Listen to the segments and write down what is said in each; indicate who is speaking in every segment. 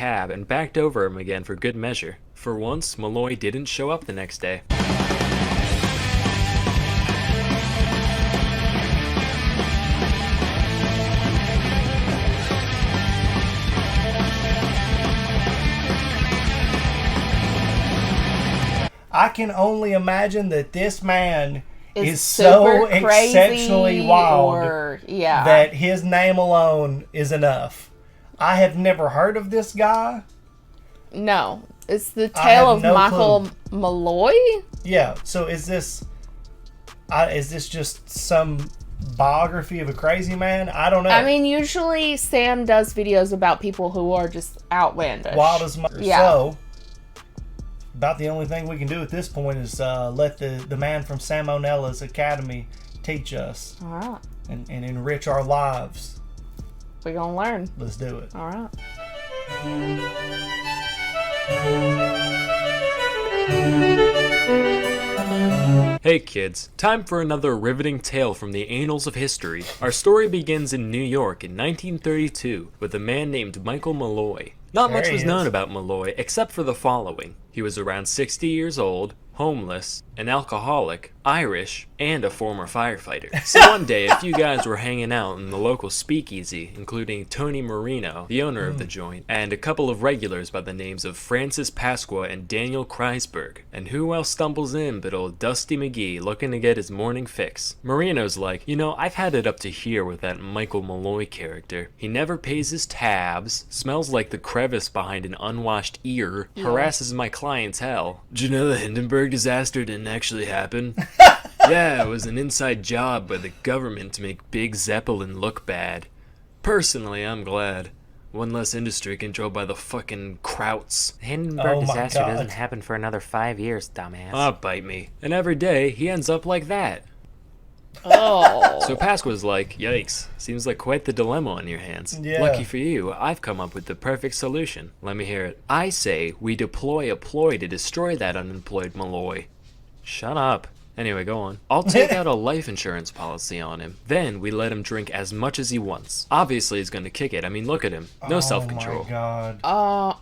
Speaker 1: cab and backed over him again for good measure. For once, Malloy didn't show up the next day.
Speaker 2: I can only imagine that this man is
Speaker 3: super
Speaker 2: so
Speaker 3: crazy
Speaker 2: exceptionally wild
Speaker 3: yeah.
Speaker 2: that his name alone is enough. I have never heard of this guy.
Speaker 3: No. It's the tale of
Speaker 2: no
Speaker 3: Michael
Speaker 2: clue.
Speaker 3: Malloy?
Speaker 2: Yeah, so is this just some biography of a crazy man? I don't know.
Speaker 3: I mean, usually Sam does videos about people who are just outlandish.
Speaker 2: Wild as mother.
Speaker 3: Yeah.
Speaker 2: So, about the only thing we can do at this point is let the man from Salmonella's Academy teach us.
Speaker 3: All right.
Speaker 2: And enrich our lives.
Speaker 3: We're going to learn.
Speaker 2: Let's do it.
Speaker 3: All right.
Speaker 1: Hey kids, time for another riveting tale from the annals of history. Our story begins in New York in 1932 with a man named Michael Malloy. Not much was known about Malloy except for the following. He was around 60 years old, homeless, an alcoholic, Irish, and a former firefighter. So one day, a few guys were hanging out in the local speakeasy, including Tony Marino, the owner of the joint, and a couple of regulars by the names of Francis Pasqua and Daniel Kreisberg. And who else stumbles in but old Dusty McGee looking to get his morning fix? Marino's like, you know, I've had it up to here with that Michael Malloy character. He never pays his tabs, smells like the crevice behind an unwashed ear, harasses my clientele. Did you know the Hindenburg disaster didn't actually happen? Yeah, it was an inside job by the government to make Big Zeppelin look bad. Personally, I'm glad. One less industry controlled by the fucking Krauts.
Speaker 4: The Hindenburg disaster doesn't happen for another 5 years, dumbass.
Speaker 1: Ah, bite me. And every day, he ends up like that.
Speaker 3: Oh.
Speaker 1: So Pasqua's like, yikes, seems like quite the dilemma on your hands.
Speaker 2: Yeah.
Speaker 1: Lucky for you, I've come up with the perfect solution. Let me hear it. I say we deploy a ploy to destroy that unemployed Malloy. Shut up. Anyway, go on. I'll take out a life insurance policy on him. Then we let him drink as much as he wants. Obviously, he's gonna kick it. I mean, look at him. No self-control.
Speaker 2: Oh my god.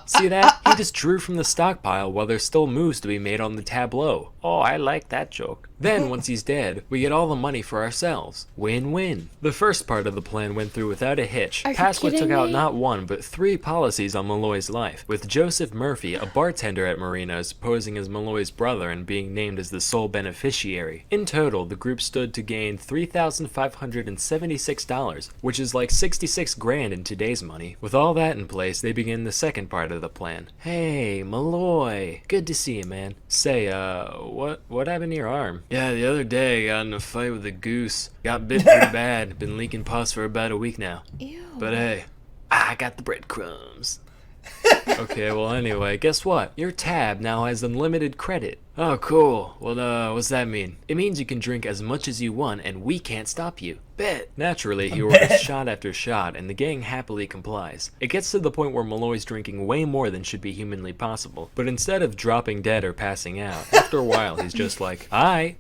Speaker 1: See that? He just drew from the stockpile while there's still moves to be made on the tableau.
Speaker 4: Oh, I like that joke.
Speaker 1: Then, once he's dead, we get all the money for ourselves. Win-win. The first part of the plan went through without a hitch.
Speaker 3: Are you
Speaker 1: Pasqua took
Speaker 3: kidding
Speaker 1: out
Speaker 3: me?
Speaker 1: not one, but 3 policies on Malloy's life, with Joseph Murphy, a bartender at Marino's, posing as Malloy's brother and being named as the sole beneficiary. In total, the group stood to gain $3,576, which is like 66 grand in today's money. With all that in place, they begin the second part of the plan. Hey, Malloy. Good to see you, man. Say, what happened to your arm? Yeah, the other day I got in a fight with a goose. Got bit pretty bad. Been leaking pus for about a week now.
Speaker 3: Ew.
Speaker 1: But hey, I got the breadcrumbs. Okay, well anyway, guess what? Your tab now has unlimited credit. Oh, cool. Well, what's that mean? It means you can drink as much as you want and we can't stop you. Bet. Naturally, he orders shot after shot and the gang happily complies. It gets to the point where Malloy's drinking way more than should be humanly possible. But instead of dropping dead or passing out, after a while he's just like, aight.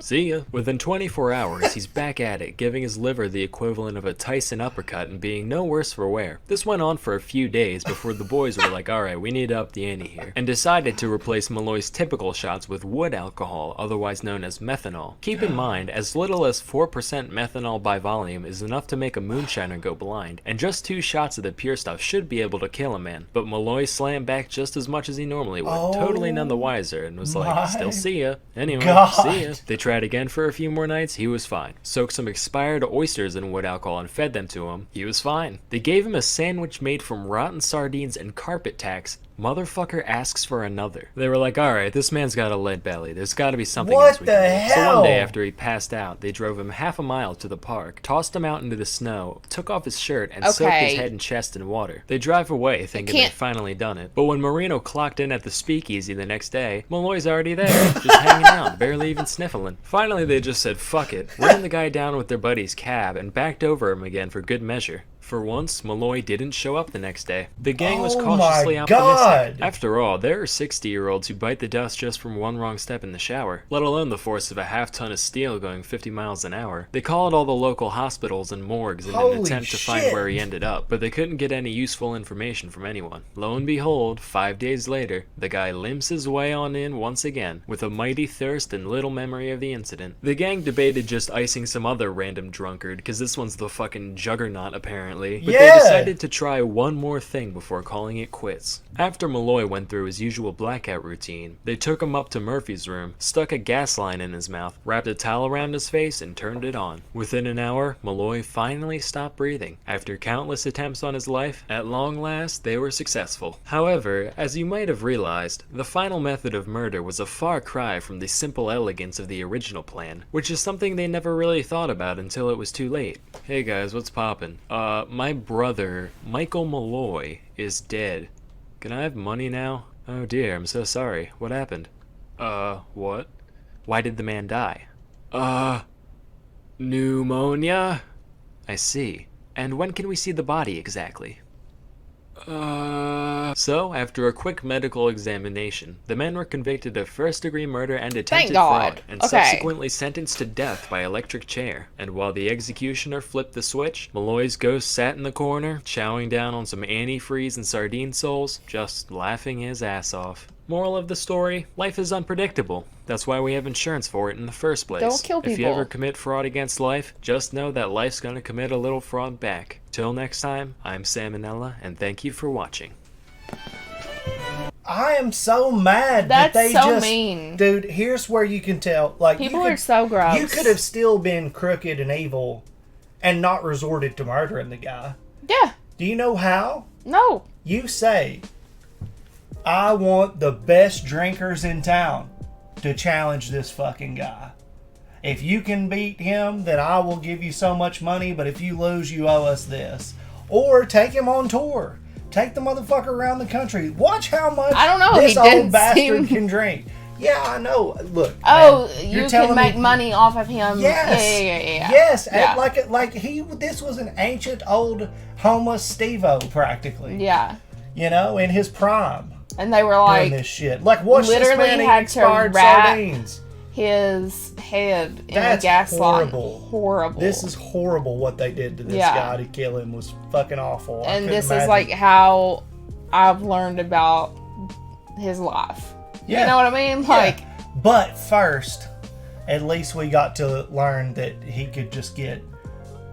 Speaker 1: See ya. Within 24 hours, he's back at it, giving his liver the equivalent of a Tyson uppercut and being no worse for wear. This went on for a few days before the boys were like, alright, we need to up the ante here, and decided to replace Malloy's typical shots with wood alcohol, otherwise known as methanol. Keep in mind, as little as 4% methanol by volume is enough to make a moonshiner go blind, and just 2 shots of the pure stuff should be able to kill a man. But Malloy slammed back just as much as he normally would, totally none the wiser, and was like, still see ya. Anyway, see ya. They tried again for a few more nights, he was fine. Soaked some expired oysters in wood alcohol and fed them to him, he was fine. They gave him a sandwich made from rotten sardines and carpet tacks. Motherfucker asks for another. They were like, alright, this man's got a lead belly. There's gotta be something else we can do.
Speaker 2: hell?
Speaker 1: So one day after he passed out, they drove him half a mile to the park, tossed him out into the snow, took off his shirt, and soaked his head and chest in water. They drive away thinking they'd finally done it. But when Marino clocked in at the speakeasy the next day, Malloy's already there, just hanging out, barely even sniffling. Finally, they just said, fuck it, ran the guy down with their buddy's cab, and backed over him again for good measure. For once, Malloy didn't show up the next day. The gang was
Speaker 2: Oh
Speaker 1: cautiously
Speaker 2: my
Speaker 1: optimistic.
Speaker 2: God.
Speaker 1: After all, there are 60-year-olds who bite the dust just from one wrong step in the shower, let alone the force of a half-ton of steel going 50 miles an hour. They called all the local hospitals and morgues in
Speaker 2: Holy
Speaker 1: an attempt to find
Speaker 2: shit.
Speaker 1: where he ended up, but they couldn't get any useful information from anyone. Lo and behold, 5 days later, the guy limps his way on in once again, with a mighty thirst and little memory of the incident. The gang debated just icing some other random drunkard, because this one's the fucking juggernaut apparently, but they decided to try one more thing before calling it quits. After Malloy went through his usual blackout routine, they took him up to Murphy's room, stuck a gas line in his mouth, wrapped a towel around his face, and turned it on. Within an hour, Malloy finally stopped breathing. After countless attempts on his life, at long last, they were successful. However, as you might have realized, the final method of murder was a far cry from the simple elegance of the original plan, which is something they never really thought about until it was too late. Hey guys, what's poppin'? My brother, Michael Malloy, is dead. Can I have money now? Oh dear, I'm so sorry. What happened? What? Why did the man die? Pneumonia? I see. And when can we see the body exactly? So, after a quick medical examination, the men were convicted of first-degree murder and attempted fraud, and subsequently sentenced to death by electric chair. And while the executioner flipped the switch, Malloy's ghost sat in the corner, chowing down on some antifreeze and sardine soles, just laughing his ass off. Moral of the story, life is unpredictable. That's why we have insurance for it in the first place.
Speaker 3: Don't kill people.
Speaker 1: If you ever commit fraud against life, just know that life's gonna commit a little fraud back. Till next time, I'm Salmonella, and thank you for watching.
Speaker 2: I am so mad that
Speaker 3: That's
Speaker 2: they
Speaker 3: so
Speaker 2: just...
Speaker 3: mean.
Speaker 2: Dude, here's where you can tell. Like,
Speaker 3: People are so gross.
Speaker 2: You could have still been crooked and evil and not resorted to murdering the guy.
Speaker 3: Yeah.
Speaker 2: Do you know how?
Speaker 3: No.
Speaker 2: You say, I want the best drinkers in town to challenge this fucking guy. If you can beat him, then I will give you so much money, but if you lose, you owe us this. Or take him on tour. Take the motherfucker around the country. Watch how much
Speaker 3: I don't know,
Speaker 2: this
Speaker 3: he
Speaker 2: old
Speaker 3: didn't
Speaker 2: bastard
Speaker 3: seem-
Speaker 2: can drink. Yeah, I know. Look.
Speaker 3: Oh,
Speaker 2: man,
Speaker 3: you
Speaker 2: telling
Speaker 3: can make
Speaker 2: me-
Speaker 3: money off of him.
Speaker 2: Yes.
Speaker 3: Yeah.
Speaker 2: Yes.
Speaker 3: Yeah.
Speaker 2: This was an ancient old homeless Steve-O practically.
Speaker 3: Yeah.
Speaker 2: You know, in his prime.
Speaker 3: And they were
Speaker 2: Doing
Speaker 3: like,
Speaker 2: this shit. Like, watch this
Speaker 3: literally
Speaker 2: man eat
Speaker 3: had to
Speaker 2: expired
Speaker 3: wrap
Speaker 2: sardines.
Speaker 3: his head in
Speaker 2: That's
Speaker 3: a gas
Speaker 2: horrible.
Speaker 3: line. Horrible.
Speaker 2: This is horrible what they did to this
Speaker 3: Yeah.
Speaker 2: guy to kill him was fucking awful. I
Speaker 3: and
Speaker 2: couldn't
Speaker 3: this is
Speaker 2: imagine.
Speaker 3: like how I've learned about his life.
Speaker 2: Yeah.
Speaker 3: You know what I mean?
Speaker 2: Yeah.
Speaker 3: Like,
Speaker 2: But first, at least we got to learn that he could just get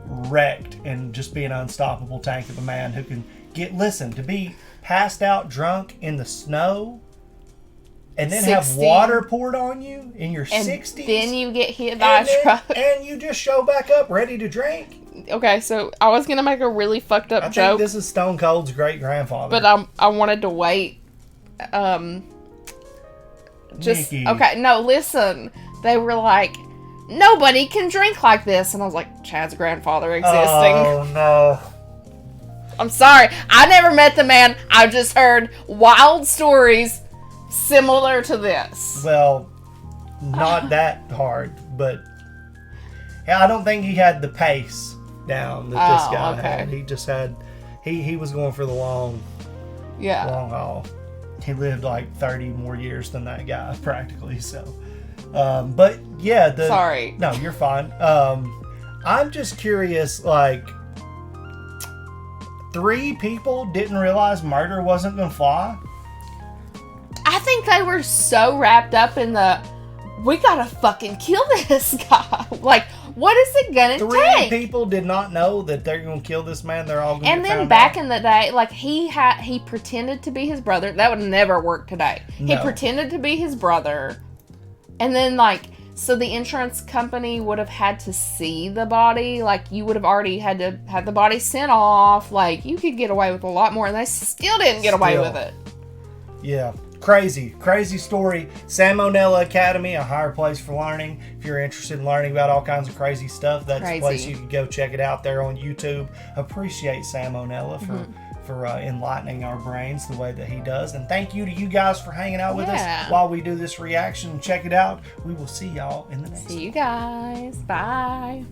Speaker 2: wrecked and just be an unstoppable tank of a man who can to be passed out drunk in the snow and then have
Speaker 3: 60.
Speaker 2: water poured on you in your
Speaker 3: and
Speaker 2: 60s.
Speaker 3: then you get hit by a truck.
Speaker 2: And you just show back up ready to drink.
Speaker 3: Okay, so I was gonna make a really fucked up
Speaker 2: I
Speaker 3: joke,
Speaker 2: think this is Stone Cold's great grandfather.
Speaker 3: but I wanted to wait.
Speaker 2: Nikki.
Speaker 3: Okay. No, listen. They were like, nobody can drink like this, and I was like, Chad's grandfather existing.
Speaker 2: Oh no.
Speaker 3: I'm sorry. I never met the man. I just heard wild stories similar to this.
Speaker 2: Well, not that hard, but yeah, I don't think he had the pace down that this guy
Speaker 3: okay.
Speaker 2: had. He just had, he was going for the long
Speaker 3: Yeah.
Speaker 2: haul. He lived like 30 more years than that guy practically. So, but yeah,
Speaker 3: Sorry.
Speaker 2: No, you're fine. I'm just curious, like, 3 people didn't realize murder wasn't gonna fly.
Speaker 3: I think they were so wrapped up in we gotta fucking kill this guy. Like, what is it gonna
Speaker 2: 3
Speaker 3: take?
Speaker 2: people did not know that they're gonna kill this man. They're all gonna
Speaker 3: And
Speaker 2: get
Speaker 3: then
Speaker 2: found
Speaker 3: back
Speaker 2: out.
Speaker 3: in the day, like, he pretended to be his brother. That would never work today. He
Speaker 2: No.
Speaker 3: pretended to be his brother. And then, like, so the insurance company would have had to see the body. Like, you would have already had to have the body sent off. Like, you could get away with a lot more, and they still didn't get away with it.
Speaker 2: Yeah. Crazy story. Salmonella Academy, a higher place for learning. If you're interested in learning about all kinds of crazy stuff, that's the place you can go check it out there on YouTube. Appreciate Salmonella for enlightening our brains the way that he does. And thank you to you guys for hanging out with us while we do this reaction. Check it out. We will see y'all in the next one.
Speaker 3: See you guys. Bye.